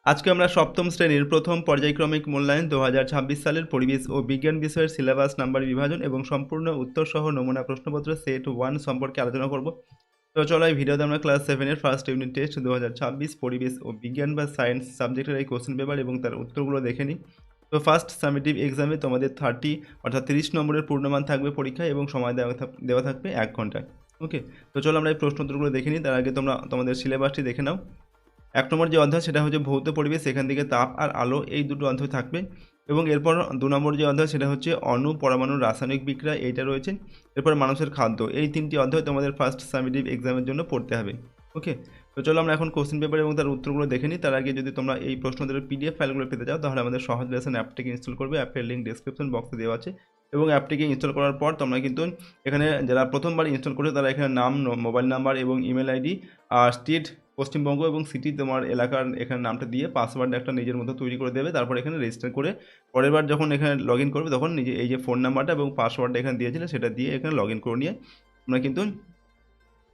আজকে আমরা সপ্তম শ্রেণীর প্রথম পর্যায়ক্রমিক মূল্যায়ন 2026 সালের পরিবেশ ও বিজ্ঞান বিষয়ের সিলেবাস নাম্বার বিভাজন এবং সম্পূর্ণ উত্তরসহ নমুনা প্রশ্নপত্র সেট 1 সম্পর্কে আলোচনা করব। তো চলো এই ভিডিওতে আমরা ক্লাস 7 এর ফার্স্ট ইউনিট টেস্ট 2026 পরিবেশ ও বিজ্ঞান বা সায়েন্স সাবজেক্টের এই কোশ্চেন পেপার এবং তার উত্তরগুলো দেখে নিই। তো ফার্স্ট সামেটিভ এক্সামে তোমাদের 30 অর্থাৎ 30 নম্বরের পূর্ণমান থাকবে পরীক্ষায় এবং সময় দেওয়া থাকবে 1 ঘন্টা। ওকে, তো চলো আমরা এই প্রশ্ন উত্তরগুলো দেখে নিই। তার আগে তোমরা তোমাদের সিলেবাসটি দেখে নাও। 1 নম্বর যে অধ্যায় সেটা হচ্ছে ভৌত পরিবেশ, এখান থেকে তাপ আর আলো এই দুটো অধ্যায় থাকবে। এবং এরপর 2 নম্বর যে অধ্যায় সেটা হচ্ছে অণু পরমাণুর রাসায়নিক বিক্রিয়া, এইটা রয়েছে। এরপর মানুষের খাদ্য, এই 3টি অধ্যায় তোমাদের ফার্স্ট সামেটিভ এক্সামের জন্য পড়তে হবে। ওকে, তো চলো আমরা এখন কোশ্চেন পেপার এবং তার উত্তরগুলো দেখে নিই। তার আগে যদি তোমরা এই প্রশ্নোত্তরের পিডিএফ ফাইলগুলো পেতে চাও তাহলে আমাদের সহজ লেসন অ্যাপটিকে ইনস্টল করবে। অ্যাপের লিঙ্ক ডেসক্রিপশন বক্সে দেওয়া আছে। এবং অ্যাপটিকে ইনস্টল করার পর তোমরা কিন্তু এখানে যারা প্রথমবার ইনস্টল করছো তারা এখানে নাম, মোবাইল নাম্বার এবং ইমেল আইডি আর স্টেট পশ্চিমবঙ্গ এবং সিটি তোমার এলাকার এখানে নামটা দিয়ে পাসওয়ার্ড একটা নিজের মতো তৈরি করে দেবে। তারপর এখানে রেজিস্টার করে পরের বার যখন এখানে লগ ইন করবে তখন নিজে এই যে ফোন নাম্বারটা এবং পাসওয়ার্ডটা এখানে দিয়েছিলে সেটা দিয়ে এখানে লগ ইন করে নিয়ে তোমরা কিন্তু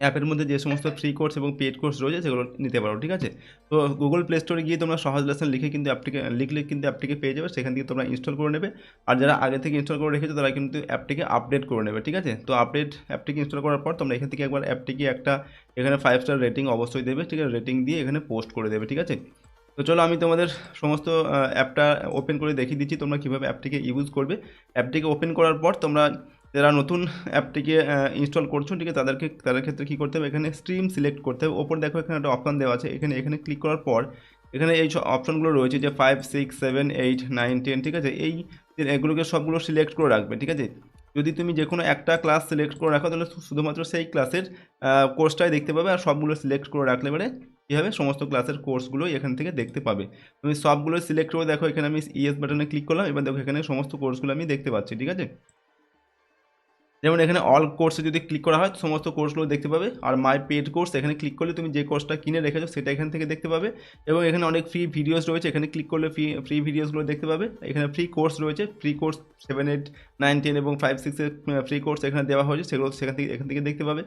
অ্যাপের মধ্যে যে সমস্ত ফ্রি কোর্স এবং পেড কোর্স রয়েছে সেগুলো নিতে পারো। ঠিক আছে, তো গুগল প্লে স্টোরে গিয়ে তোমরা সহজ লেসন লিখে কিন্তু লিখলে কিন্তু অ্যাপটিকে পেয়ে যাবে, সেখান থেকে তোমরা ইনস্টল করে নেবে। আর যারা আগে থেকে ইনস্টল করে রেখেছো তারা কিন্তু অ্যাপটিকে আপডেট করে নেবে। ঠিক আছে, তো অ্যাপটিকে ইনস্টল করার পর তোমরা এখান থেকে একবার অ্যাপটিকে একটা এখানে 5 স্টার রেটিং অবশ্যই দেবে। ঠিক আছে, রেটিং দিয়ে এখানে পোস্ট করে দেবে। ঠিক আছে, তো চলো আমি তোমাদের সমস্ত অ্যাপটা ওপেন করে দেখিয়ে দিচ্ছি তোমরা কীভাবে অ্যাপটিকে ইউজ করবে। অ্যাপটিকে ওপেন করার পর তোমরা যারা নতুন অ্যাপটিকে ইনস্টল করছো, ঠিক আছে, তাদের ক্ষেত্রে কী করতে হবে, এখানে স্ট্রিম সিলেক্ট করতে হবে। ওপর দেখো এখানে একটা অপশান দেওয়া আছে, এখানে ক্লিক করার পর এখানে এই অপশানগুলো রয়েছে যে 5, 6, 7, 8, 9, 10। ঠিক আছে, এগুলোকে সবগুলো সিলেক্ট করে রাখবে। ঠিক আছে, যদি তুমি যে কোনো একটা ক্লাস সিলেক্ট করে রাখো তাহলে শুধুমাত্র সেই ক্লাসের কোর্সটাই দেখতে পাবে। আর সবগুলো সিলেক্ট করে রাখলে এবারে কী হবে, সমস্ত ক্লাসের কোর্সগুলোই এখান থেকে দেখতে পাবে। তুমি সবগুলো সিলেক্ট করে দেখো, এখানে আমি ইয়েস বাটনে ক্লিক করলাম। এবার দেখো এখানে সমস্ত কোর্সগুলো আমি দেখতে পাচ্ছি। ঠিক আছে, যেমন এখানে অল কোর্সে যদি ক্লিক করা হয় সমস্ত কোর্সগুলো দেখতে পাবে। আর মাই পেড কোর্স এখানে ক্লিক করলে তুমি যে কোর্সটা কিনে রেখেছো সেটা এখান থেকে দেখতে পাবে। এবং এখানে অনেক ফ্রি ভিডিওস রয়েছে, এখানে ক্লিক করলে ফ্রি ভিডিওসগুলো দেখতে পাবে। এখানে ফ্রি কোর্স রয়েছে, ফ্রি কোর্স 7, 8, 9, 10 এবং 5, 6 ফ্রি কোর্স এখানে দেওয়া হয়েছে, সেগুলো এখান থেকে দেখতে পাবে।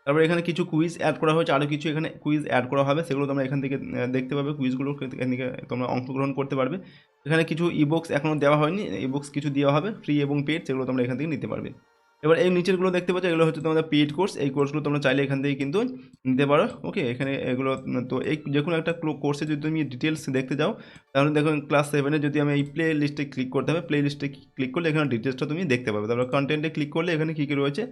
তারপরে এখানে কিছু কুইজ অ্যাড করা হয়েছে, আরও কিছু এখানে কুইজ অ্যাড করা হবে, সেগুলো তোমরা এখান থেকে দেখতে পাবে। কুইজগুলো এখান থেকে তোমরা অংশগ্রহণ করতে পারবে। এখানে কিছু ইবুকস এখনও দেওয়া হয়নি, ইবুকস কিছু দেওয়া হবে ফ্রি এবং পেড, সেগুলো তোমরা এখান থেকে নিতে পারবে। এবার এই নিচেরগুলো দেখতে পাচ্ছ, এগুলো হচ্ছে তোমাদের পেইড কোর্স। এই কোর্সগুলো তোমরা চাইলে এখান থেকে কিন্তু নিতে পারো। ওকে, এখানে এগুলো তো এই যে কোনো একটা কোর্সে যদি তুমি ডিটেলস দেখতে যাও তাহলে দেখো ক্লাস 7-এ যদি আমি এই প্লে লিস্টে ক্লিক করতে হবে, প্লে লিস্টে ক্লিক করলে এখানে ডিটেলসটা তুমি দেখতে পাবে। তারপর কন্টেন্টে ক্লিক করলে এখানে কী কী রয়েছে,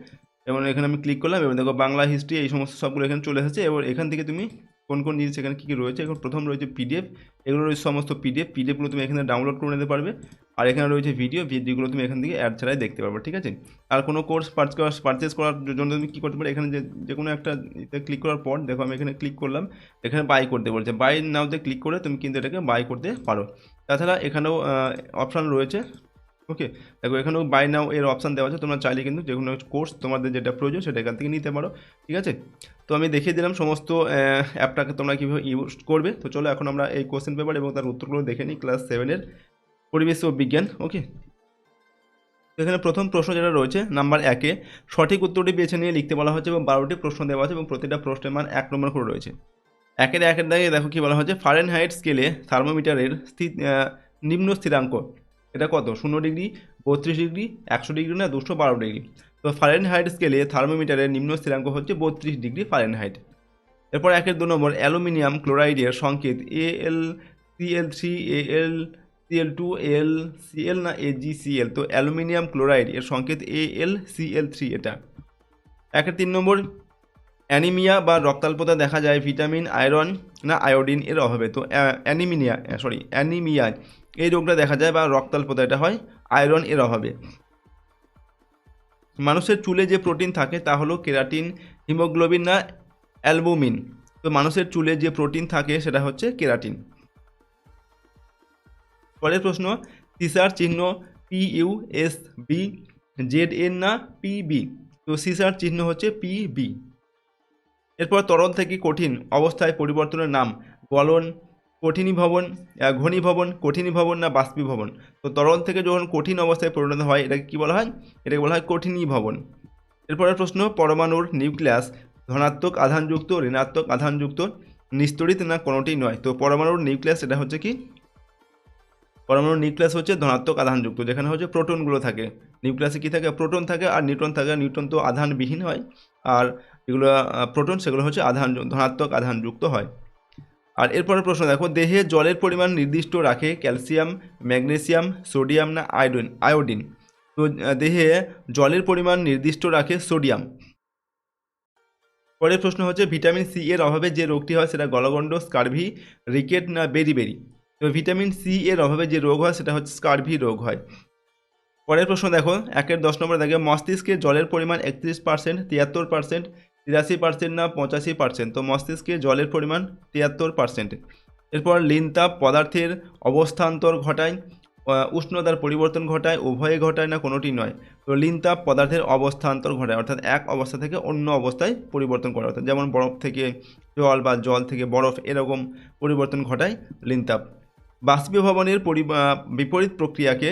এবং এখানে আমি ক্লিক করলাম এবং দেখো বাংলা হিস্ট্রি এই সমস্ত সবগুলো এখানে চলে এসেছে। এবার এখান থেকে তুমি কোন কোন জিনিস এখানে কী কী রয়েছে, এখন প্রথম রয়েছে পিডিএফ, এগুলো রয়েছে সমস্ত পিডিএফগুলো তুমি এখানে ডাউনলোড করে নিতে পারবে। আর এখানে রয়েছে ভিডিওগুলো তুমি এখান থেকে অ্যাড ছাড়াই দেখতে পারবে। ঠিক আছে, আর কোনো কোর্স পারচেস করার জন্য তুমি কী করতে পারো, এখানে যে কোনো একটা ক্লিক করার পর দেখো আমি এখানে ক্লিক করলাম, এখানে বাই করতে বলছে, বাই নাওতে ক্লিক করে তুমি কিন্তু এটাকে বাই করতে পারো। তাছাড়া এখানেও অপশান রয়েছে। ওকে, দেখো এখানেও বাই নাও এর অপশান দেওয়া আছে, তোমরা চাইলে কিন্তু যে কোনো কোর্স তোমাদের যেটা প্রয়োজন সেটা এখান থেকে নিতে পারো। ঠিক আছে, তো আমি দেখিয়ে দিলাম সমস্ত অ্যাপটাকে তোমরা কীভাবে ইউজ করবে। তো চলো এখন আমরা এই কোশ্চেন পেপার এবং তার উত্তরগুলো দেখে নিই ক্লাস 7-এর পরিবেশ ও বিজ্ঞান। ওকে, এখানে প্রথম প্রশ্ন যেটা রয়েছে নাম্বার 1-এ সঠিক উত্তরটি বেছে নিয়ে লিখতে বলা হচ্ছে এবং 12টি প্রশ্ন দেওয়া আছে এবং প্রতিটা প্রশ্নের মান 1 নম্বর করে রয়েছে। একের দাগে দেখো কি বলা হচ্ছে, ফারেনহাইট স্কেলে থার্মোমিটারের নিম্ন স্থিরাঙ্ক এটা কত, 0 ডিগ্রি, 32 ডিগ্রি, 100 ডিগ্রি না 212 ডিগ্রি। তো ফারেনহাইট স্কেলে থার্মোমিটারের নিম্ন স্থিরাঙ্ক হচ্ছে 32 ডিগ্রি ফারেনহাইট। এরপর 2 নম্বর, অ্যালুমিনিয়াম ক্লোরাইডের সংকেত AlCl3, AlCl2, AlCl না AgCl। তো অ্যালুমিনিয়াম ক্লোরাইড এর সংকেত AlCl3 এটা। 3 নম্বর, অ্যানিমিয়া বা রক্তাল্পতা দেখা যায় ভিটামিন, আয়রন না আয়োডিন এর অভাবে। তো অ্যানিমিয়া এই রোগটা দেখা যায় বা রক্তাল্পতা এটা হয় আয়রন এর অভাবে। মানুষের চুলে যে প্রোটিন থাকে তা হলো কেরাটিন, হিমোগ্লোবিন না অ্যালবুমিন। তো মানুষের চুলে যে প্রোটিন থাকে সেটা হচ্ছে কেরাটিন। পরের প্রশ্ন, সিসার চিহ্ন PUSB, ZN না PB। তো সিসার চিহ্ন হচ্ছে PB। এরপর তরল থেকে কঠিন অবস্থায় পরিবর্তনের নাম, গলন, ঘনীভবন না বাষ্পীভবন। তো তরল থেকে যখন কঠিন অবস্থায় পরিণত হয় এটাকে কী বলা হয়, এটাকে বলা হয় কঠিনীভবন। এরপরের প্রশ্ন, পরমাণুর নিউক্লিয়াস ধনাত্মক আধানযুক্ত, ঋণাত্মক আধানযুক্ত। নিস্তড়িত না কোনোটি নয়। তো পরমাণুর নিউক্লিয়াস এটা হচ্ছে কি, পরমাণুর নিউক্লিয়াস হচ্ছে ধনাত্মক আধানযুক্ত, যেখানে হচ্ছে প্রোটনগুলো থাকে। নিউক্লিয়াসে কী থাকে, প্রোটন থাকে আর নিউট্রন থাকে। নিউট্রন তো আধানবিহীন হয়, আর যেগুলো প্রোটন সেগুলো হচ্ছে ধনাত্মক আধানযুক্ত হয়। আর এরপরের প্রশ্ন দেখো, দেহে জলের পরিমাণ নির্দিষ্ট রাখে ক্যালসিয়াম, ম্যাগনেসিয়াম, সোডিয়াম না আয়োডিন? তো দেহে জলের পরিমাণ নির্দিষ্ট রাখে সোডিয়াম। পরের প্রশ্ন হচ্ছে, ভিটামিন সি এর অভাবে যে রোগটি হয় সেটা গলগণ্ড, স্কারভি, রিকেট না বেরিবেরি? তো ভিটামিন সি এর অভাবে যে রোগ হয় সেটা হচ্ছে স্কারভি রোগ হয়। পরের প্রশ্ন দেখো, 1-10 নম্বর দেখে, মস্তিষ্কে জলের পরিমাণ 31%, 73%, 83% না 85%? তো মস্তিষ্কে জলের পরিমাণ 73%। এরপর লিনতাপ পদার্থের অবস্থান্তর ঘটায়, উষ্ণতার পরিবর্তন ঘটায়, উভয়ে ঘটায় না কোনোটি নয়? তো লিনতাপ পদার্থের অবস্থান্তর ঘটায়, অর্থাৎ এক অবস্থা থেকে অন্য অবস্থায় পরিবর্তন করে, অর্থাৎ যেমন বরফ থেকে জল বা জল থেকে বরফ এরকম পরিবর্তন ঘটায় লিনতাপ। বাষ্পীভবনের বিপরীত প্রক্রিয়াকে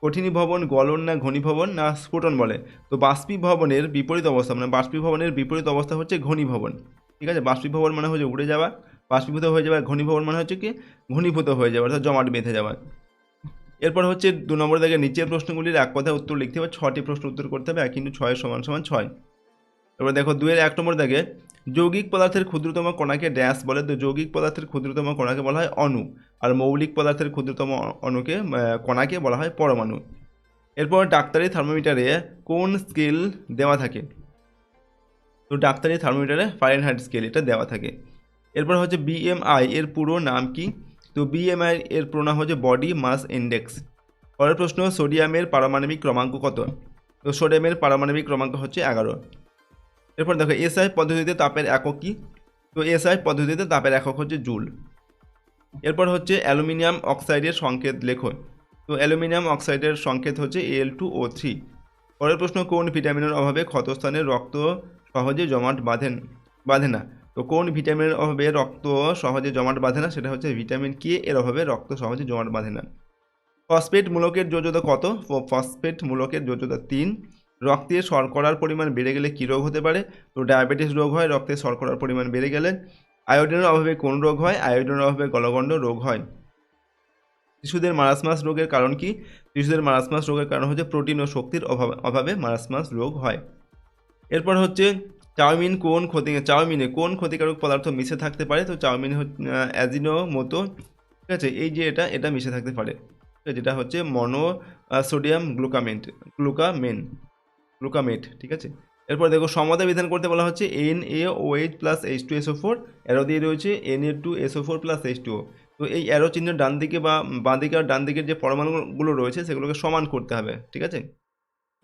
কঠিনীভবন, গলন না ঘনীভবন না স্ফুটন বলে? তো বাষ্পীভবনের বিপরীত অবস্থা মানে বাষ্পীভবনের বিপরীত অবস্থা হচ্ছে ঘনীভবন। ঠিক আছে, বাষ্পীভবন মানে হচ্ছে উড়ে যাওয়া, বাষ্পীভূত হয়ে যাওয়া। ঘনীভবন মানে হচ্ছে কি, ঘনীভূত হয়ে যাওয়া, অর্থাৎ জমাট বেঁধে যাওয়া। এরপর হচ্ছে 2 নম্বর দেখে, নিচের প্রশ্নগুলির এক কথায় উত্তর লিখতে হবে। 6টি প্রশ্ন উত্তর করতে হবে, 1 × 6 = 6। এবার দেখো 2-এর 1 নম্বর দেখে, যৌগিক পদার্থের ক্ষুদ্রতম কণাকে ড্যাশ বলে? তো যৌগিক পদার্থের ক্ষুদ্রতম কণাকে বলা হয় অণু, আর মৌলিক পদার্থের ক্ষুদ্রতম কণাকে বলা হয় পরমাণু। এরপর ডাক্তারি থার্মোমিটারে কোন স্কেল দেওয়া থাকে? তো ডাক্তারি থার্মোমিটারে ফারেনহাইট স্কেল এটা দেওয়া থাকে। এরপর হচ্ছে বিএমআই এর পুরো নাম কি? তো বিএমআই এর পুরো নাম হচ্ছে বডি মাস ইন্ডেক্স। পরের প্রশ্ন, সোডিয়ামের পারমাণবিক ক্রমাঙ্ক কত? তো সোডিয়ামের পারমাণবিক ক্রমাঙ্ক হচ্ছে 11। এরপর দেখো, এসআই পদ্ধতিতে তাপের একক কি? তো এসআই পদ্ধতিতে তাপের একক হচ্ছে জুল। এরপর হচ্ছে অ্যালুমিনিয়াম অক্সাইডের সংকেত লেখো। তো অ্যালুমিনিয়াম অক্সাইডের সংকেত হচ্ছে Al2O3। পরের প্রশ্ন, কোন ভিটামিনের অভাবে ক্ষতস্থানে রক্ত সহজে জমাট বাঁধে না? তো কোন ভিটামিনের অভাবে রক্ত সহজে জমাট বাঁধে না? সেটা হচ্ছে ভিটামিন কে এর অভাবে রক্ত সহজে জমাট বাঁধে না। ফসফেট মূলকের যোজ্যতা কত? ফসফেট মূলকের যোজ্যতা 3। রক্তে শর্করার পরিমাণ বেড়ে গেলে কী রোগ হতে পারে? তো ডায়াবেটিস রোগ হয় রক্তে শর্করার পরিমাণ বেড়ে গেলে। আয়োডিনের অভাবে কোন রোগ হয়? আয়োডিনের অভাবে গলগণ্ড রোগ হয়। শিশুদের মারাসমাস রোগের কারণ কি? শিশুদের মারাসমাস রোগের কারণ হচ্ছে প্রোটিন ও শক্তির অভাবে মারাসমাস রোগ হয়। এরপর হচ্ছে চাউমিনে কোন ক্ষতিকারক পদার্থ মিশে থাকতে পারে? তো চাউমিনে অ্যাজিনোমোটো, ঠিক আছে, এই যে এটা মিশে থাকতে পারে, যেটা হচ্ছে সোডিয়াম গ্লুকামেট, ঠিক আছে। এরপর দেখো, সমতা বিধান করতে বলা হচ্ছে NaOH প্লাস H2SO4, অ্যারো দিয়ে রয়েছে Na2SO4 প্লাস H2O। তো এই অ্যারো চিহ্নের ডান দিকে বা বাঁ দিকে আর ডান দিকের যে পরমাণুগুলো রয়েছে সেগুলোকে সমান করতে হবে, ঠিক আছে।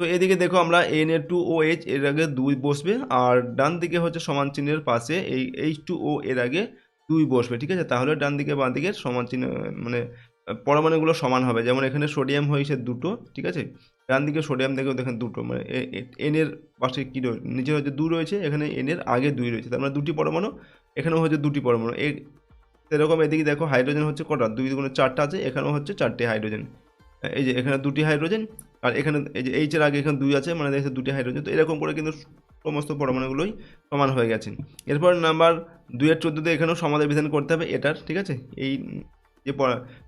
তো এদিকে দেখো, আমরা Na2OH এর আগে 2 বসবে, আর ডান দিকে হচ্ছে সমান চিহ্নের পাশে এই H2O এর আগে 2 বসবে, ঠিক আছে। তাহলে ডান দিকে বাঁ দিকের সমান চিহ্ন মানে পরমাণুগুলো সমান হবে। যেমন এখানে সোডিয়াম হয়েছে 2টো, ঠিক আছে। ডান দিকে সোডিয়াম দেখেও দেখেন 2টো, মানে N এর পাশে কী রয়েছে, নিচে হচ্ছে 2 রয়েছে, এখানে N এর আগে 2 রয়েছে, তার মানে 2টি পরমাণু, এখানেও হচ্ছে 2টি পরমাণু। সেরকম এদিকে দেখো, হাইড্রোজেন হচ্ছে কটা? 2 × 4টা আছে, এখানেও হচ্ছে 4টে হাইড্রোজেন। এই যে এখানে 2টি হাইড্রোজেন, আর এখানে এই যে এইচের আগে এখানে 2 আছে, মানে দেখছে 2টি হাইড্রোজেন। তো এরকম করে কিন্তু সমস্ত পরমাণুগুলোই সমান হয়ে গেছে। এরপর নাম্বার 2-14 এখানেও সমাধান বিধান করতে হবে এটার, ঠিক আছে। এই যে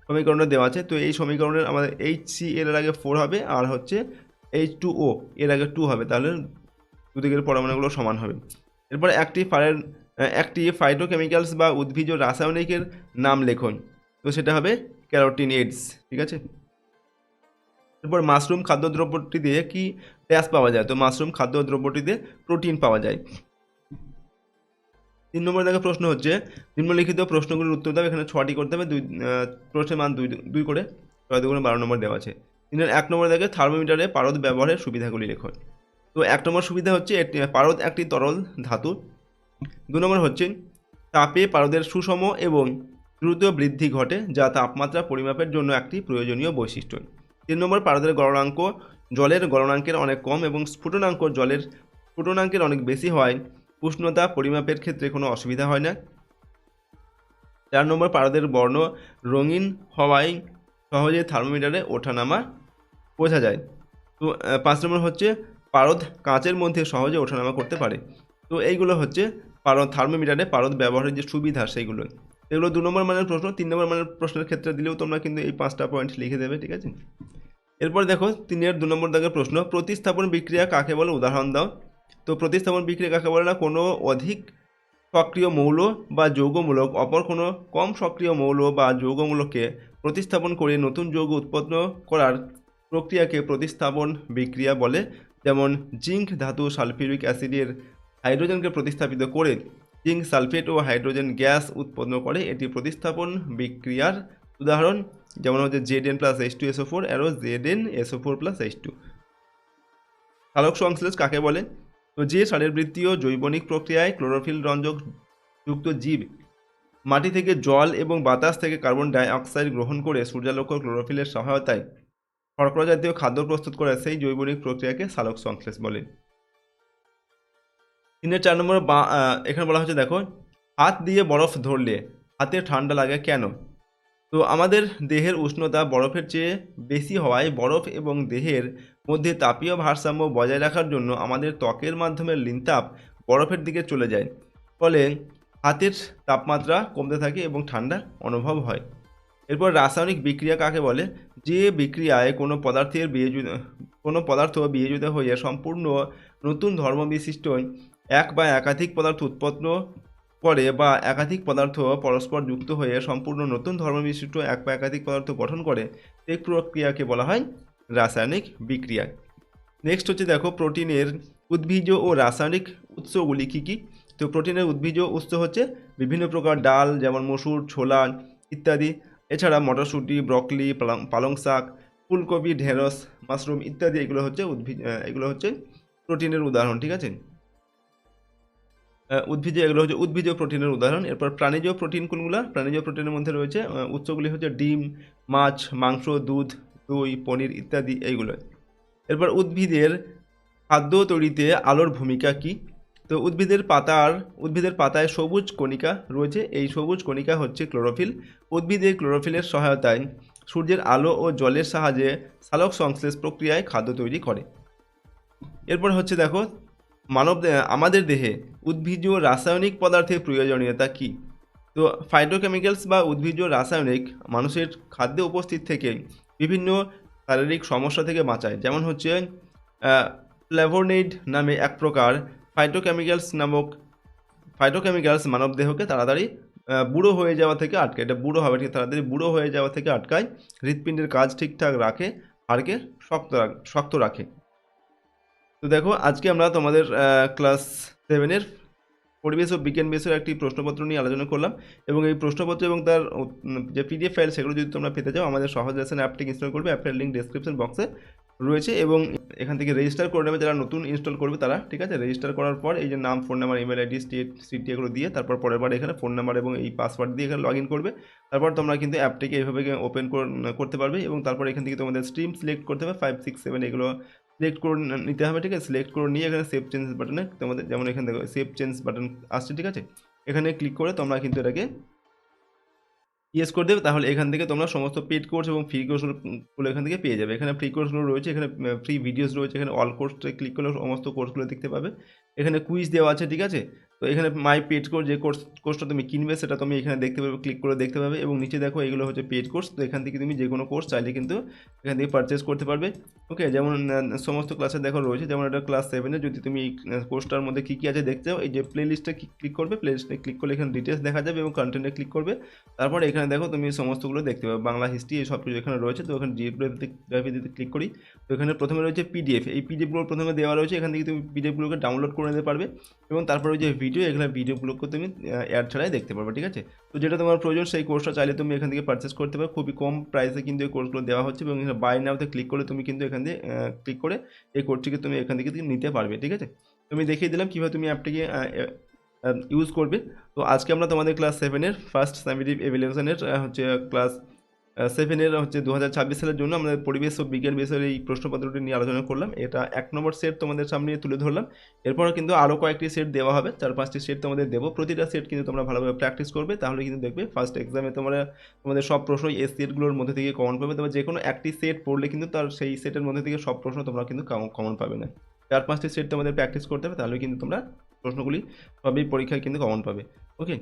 সমীকরণটা দেওয়া আছে, তো এই সমীকরণের আমাদের HCl এর আগে 4 হবে, আর হচ্ছে H2O এর আগে 2 হবে, তাহলে দুদিকের পরমাণুগুলো সমান হবে। এরপর একটি ফাইটোকেমিক্যালস বা উদ্ভিজ রাসায়নিকের নাম লেখন। তো সেটা হবে ক্যারোটিনয়েডস, ঠিক আছে। এরপর মাশরুম খাদ্যদ্রব্যটিতে কি ড্যাশ পাওয়া যায়? তো মাশরুম খাদ্যদ্রব্যটিতে প্রোটিন পাওয়া যায়। 3 নম্বর দেখো, প্রশ্ন হচ্ছে নিম্নলিখিত প্রশ্নগুলির উত্তর দাও। এখানে 6টি করতে হবে, প্রশ্নের মান 2 করে, 6 × 2 = 12 নম্বর দেওয়া আছে। 1 নম্বর দেখে, থার্মোমিটারে পারদ ব্যবহারের সুবিধাগুলি লেখো। তো 1 নম্বর সুবিধা হচ্ছে পারদ একটি তরল ধাতু। 2 নম্বর হচ্ছে তাপে পারদের সুষম এবং দ্রুত বৃদ্ধি ঘটে, যা তাপমাত্রা পরিমাপের জন্য একটি প্রয়োজনীয় বৈশিষ্ট্য। 3 নম্বর, পারদের গলনাঙ্ক জলের গলনাঙ্কের অনেক কম এবং স্ফুটনাঙ্ক জলের স্ফুটনাঙ্কের অনেক বেশি হয় উষ্ণতা পরিমাপের ক্ষেত্রে কোনো অসুবিধা হয় না। 4 নম্বর, পারদের বর্ণ রঙিন হওয়ায় সহজে থার্মোমিটারে ওঠানামা বোঝা যায়। তো 5 নম্বর হচ্ছে পারদ কাঁচের মধ্যে সহজে ওঠানামা করতে পারে। তো এইগুলো হচ্ছে পারদ, থার্মোমিটারে পারদ ব্যবহারের যে সুবিধা সেগুলো। এগুলো 2 নম্বর মানের প্রশ্ন। 3 নম্বর মানের প্রশ্নের ক্ষেত্রে দিলেও তোমরা কিন্তু এই 5টা পয়েন্ট লিখে দেবে, ঠিক আছে। এরপর দেখো 3-এর 2 নম্বর দাগের প্রশ্ন, প্রতিস্থাপন বিক্রিয়া কাকে বলে, উদাহরণ দাও। তো প্রতিস্থাপন বিক্রিয়া কাকে বলে না, কোনো অধিক সক্রিয় মৌল বা যৌগমূলক অপর কোনো কম সক্রিয় মৌল বা যৌগমূলককে প্রতিস্থাপন করে নতুন যৌগ উৎপন্ন করার প্রক্রিয়াকে প্রতিস্থাপন বিক্রিয়া বলে। যেমন জিঙ্ক ধাতু সালফিউরিক অ্যাসিডের হাইড্রোজেনকে প্রতিস্থাপিত করে জিঙ্ক সালফেট ও হাইড্রোজেন গ্যাস উৎপন্ন করে, এটি প্রতিস্থাপন বিক্রিয়ার উদাহরণ। যেমন হচ্ছে Zn plus H2SO4 arrow ZnSO4 plus H2। সালোক সংশ্লেষ কাকে বলে, তো যে শারীরবৃত্তীয় জৈবনিক প্রক্রিয়ায় ক্লোরোফিল রঞ্জক যুক্ত জীব মাটি থেকে জল এবং বাতাস থেকে কার্বন ডাই অক্সাইড গ্রহণ করে সূর্যালোক ক্লোরোফিলের সহায়তায় শর্করা জাতীয় খাদ্য প্রস্তুত করে, সেই জৈবনিক প্রক্রিয়াকে সালোক সংশ্লেষ বলে। 3-4 নম্বর এখানে বলা হচ্ছে দেখো, হাত দিয়ে বরফ ধরলে হাতে ঠান্ডা লাগে কেন। তো আমাদের দেহের উষ্ণতা বরফের চেয়ে বেশি হওয়ায় বরফ এবং দেহের মধ্যে তাপীয় ভারসাম্য বজায় রাখার জন্য আমাদের ত্বকের মাধ্যমে লিনতাপ বরফের দিকে চলে যায়, ফলে হাতের তাপমাত্রা কমতে থাকে এবং ঠান্ডা অনুভব হয়। এরপর রাসায়নিক বিক্রিয়া কাকে বলে, যে বিক্রিয়ায় কোনো পদার্থ বিয়োজিত হয়ে সম্পূর্ণ নতুন ধর্মবিশিষ্ট এক বা একাধিক পদার্থ উৎপন্ন করে বা একাধিক পদার্থ পরস্পর যুক্ত হয়ে সম্পূর্ণ নতুন ধর্মবিশিষ্ট এক বা একাধিক পদার্থ গঠন করে, এই প্রক্রিয়াকে বলা হয় রাসায়নিক বিক্রিয়া। নেক্সট হচ্ছে দেখো, প্রোটিনের উদ্ভিজ ও রাসায়নিক উৎসগুলি কী কী। তো প্রোটিনের উদ্ভিজ উৎস হচ্ছে বিভিন্ন প্রকার ডাল, যেমন মসুর, ছোলা ইত্যাদি। এছাড়া মটরশুঁটি, ব্রকলি, পালং শাক, ফুলকপি, ঢেঁড়স, মাশরুম ইত্যাদি, এগুলো হচ্ছে প্রোটিনের উদাহরণ, ঠিক আছে। এগুলো হচ্ছে উদ্ভিজ প্রোটিনের উদাহরণ। এরপর প্রাণীজ প্রোটিন কোনগুলো, প্রাণীজ প্রোটিনের মধ্যে রয়েছে উৎসগুলি হচ্ছে ডিম, মাছ, মাংস, দুধ, দই, পনির ইত্যাদি এইগুলো। এরপর উদ্ভিদের খাদ্য তৈরিতে আলোর ভূমিকা কী। তো উদ্ভিদের পাতায় সবুজ কণিকা রয়েছে, এই সবুজ কণিকা হচ্ছে ক্লোরোফিল। উদ্ভিদে ক্লোরোফিলের সহায়তায় সূর্যের আলো ও জলের সাহায্যে সালোক সংশ্লেষ প্রক্রিয়ায় খাদ্য তৈরি করে। এরপর হচ্ছে দেখো, আমাদের দেহে উদ্ভিজ রাসায়নিক পদার্থের প্রয়োজনীয়তা কী। তো ফাইটোকেমিক্যালস বা উদ্ভিজ রাসায়নিক মানুষের খাদ্যে উপস্থিত থেকে বিভিন্ন শারীরিক সমস্যা থেকে বাঁচায়। যেমন হচ্ছে ফ্ল্যাভোনয়েড নামে এক প্রকার ফাইটোকেমিক্যালস মানবদেহকে তাড়াতাড়ি বুড়ো হয়ে যাওয়া থেকে আটকায়, এটা বুড়ো হবে ঠিক তাড়াতাড়ি বুড়ো হয়ে যাওয়া থেকে আটকায়, হৃৎপিণ্ডের কাজ ঠিকঠাক রাখে, হাড়কে শক্ত রাখে। তো দেখো, আজকে আমরা তোমাদের ক্লাস 7-এর পরিবেশ ও বিজ্ঞান বিষয়ের একটি প্রশ্নপত্র নিয়ে আলোচনা করলাম, এবং এই প্রশ্নপত্র এবং তার যে পিডিএফ ফাইল সেগুলো যদি তোমরা পেতে চাও, আমাদের সহজ লেসন অ্যাপটি ইনস্টল করবে। অ্যাপের লিঙ্ক ডেসক্রিপশন বক্সে রয়েছে, এবং এখান থেকে রেজিস্টার করে নেবে যারা নতুন ইনস্টল করবে তারা, ঠিক আছে। রেজিস্টার করার পর এই যে নাম, phone number, email ID, state, city এগুলো দিয়ে তারপর পরের বার এখানে ফোন নাম্বার এবং এই পাসওয়ার্ড দিয়ে এখানে লগ ইন করবে। তারপর তোমরা কিন্তু অ্যাপটিকে এইভাবে ওপেন করতে পারবে, এবং তারপর এখান থেকে তোমাদের স্ট্রিম সিলেক্ট করতে হবে, 5, 6, 7 এগুলো সিলেক্ট করে নিতে হবে, ঠিক আছে। সিলেক্ট করে নিয়ে এখানে সেভ চেঞ্জ বাটনে তোমাদের, যেমন এখানে দেখো সেভ চেঞ্জ বাটন আসছে, ঠিক আছে। এখানে ক্লিক করে তোমরা কিন্তু এটাকে ইয়েস করে দেবে, তাহলে এখান থেকে তোমরা সমস্ত পেড কোর্স এবং ফ্রি কোর্সগুলো এখান থেকে পেয়ে যাবে। এখানে ফ্রি কোর্সগুলো রয়েছে, এখানে ফ্রি ভিডিওস রয়েছে, এখানে অল কোর্সে ক্লিক করলে সমস্ত কোর্সগুলো দেখতে পাবে। এখানে কুইজ দেওয়া আছে, ঠিক আছে। তো এখানে মাই পেড কোর্স, যে কোর্সটা তুমি কিনবে সেটা তুমি এখানে দেখতে পাবে, ক্লিক করে দেখতে পাবে, এবং নিচে দেখো এগুলো হচ্ছে পেড কোর্স। তো এখান থেকে তুমি যে কোনো কোর্স চাইলে কিন্তু এখান থেকে পারচেস করতে পারবে, ওকে। যেমন সমস্ত ক্লাসে দেখো রয়েছে, যেমন এটা ক্লাস 7-এ, যদি তুমি এই কোর্সটার মধ্যে কী কী আছে দেখতে চাও, এই যে প্লে লিস্টে ক্লিক করবে, প্লে লিস্টে ক্লিক করলে এখানে ডিটেলস দেখা যাবে, এবং কন্টেন্টে ক্লিক করবে। তারপর এখানে দেখো তুমি সমস্তগুলো দেখতে পাবে, বাংলা, হিস্ট্রি, এই সব কিছু এখানে রয়েছে। তো এখানে জিওগ্রাফিতে ক্লিক করি, তো এখানে প্রথমে রয়েছে পিডিএফ, এই পিডিএফগুলো প্রথমে দেওয়া রয়েছে, এখান থেকে তুমি পিডিএফগুলোকে ডাউনলোড করে নিতে পারবে, এবং তারপরে ওই যে ভিডিও, এখানে ভিডিওগুলোকে তুমি অ্যাড ছাড়াই দেখতে পারবে, ঠিক আছে। তো যেটা তোমার প্রয়োজন সেই কোর্সটা চাইলে তুমি এখান থেকে পারচেস করতে পারো, খুবই কম প্রাইসে কিন্তু এই কোর্সগুলো দেওয়া হচ্ছে, এবং এখানে বাই নাওতে ক্লিক করলে তুমি কিন্তু এখান থেকে ক্লিক করে এই কোর্সটিকে তুমি এখান থেকে নিতে পারবে, ঠিক আছে। তুমি দেখিয়ে দিলাম কীভাবে তুমি অ্যাপটিকে ইউজ করবে। তো আজকে আমরা তোমাদের ক্লাস 7-এর ফার্স্ট সামেটিভ এভ্যালুয়েশনের হচ্ছে ক্লাস 7-এর হচ্ছে 2026 সালের জন্য আমাদের পরিবেশ ও বিজ্ঞান বিষয়ের এই প্রশ্নপত্রটি নিয়ে আলোচনা করলাম। এটা 1 নম্বর সেট তোমাদের সামনে তুলে ধরলাম। এরপর কিন্তু আরও কয়েকটি সেট দেওয়া হবে, 4-5টি সেট তোমাদের দেবো। প্রতিটা সেট কিন্তু তোমরা ভালোভাবে প্র্যাকটিস করবে, তাহলে কিন্তু দেখবে ফার্স্ট এক্সামে তোমাদের সব প্রশ্ন এই সেটগুলোর মধ্যে থেকে কমন পাবে। তবে যে কোনো একটি সেট পড়লে কিন্তু তার সেই সেটের মধ্যে থেকে সব প্রশ্ন তোমরা কিন্তু কমন পাবে না। 4-5টি সেট তোমাদের প্র্যাকটিস করতে হবে, তাহলে কিন্তু তোমরা প্রশ্নগুলি সবই পরীক্ষায় কিন্তু কমন পাবে। ওকে,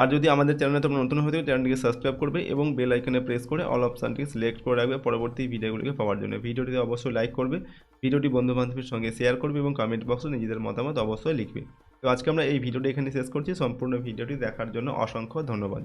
আর যদি আমাদের চ্যানেলে তোমরা নতুন হয়ে থাকো চ্যানেলটিকে সাবস্ক্রাইব করবে এবং বেল আইকনে প্রেস করে অল অপশানটি সিলেক্ট করে রাখবে পরবর্তী ভিডিওগুলিকে পাওয়ার জন্য। ভিডিওটিতে অবশ্যই লাইক করবে, ভিডিওটি বন্ধু বান্ধবের সঙ্গে শেয়ার করবে এবং কমেন্ট বক্সে নিজেদের মতামত অবশ্যই লিখবে। তো আজকে আমরা এই ভিডিওটি এখানে শেষ করছি। সম্পূর্ণ ভিডিওটি দেখার জন্য অসংখ্য ধন্যবাদ।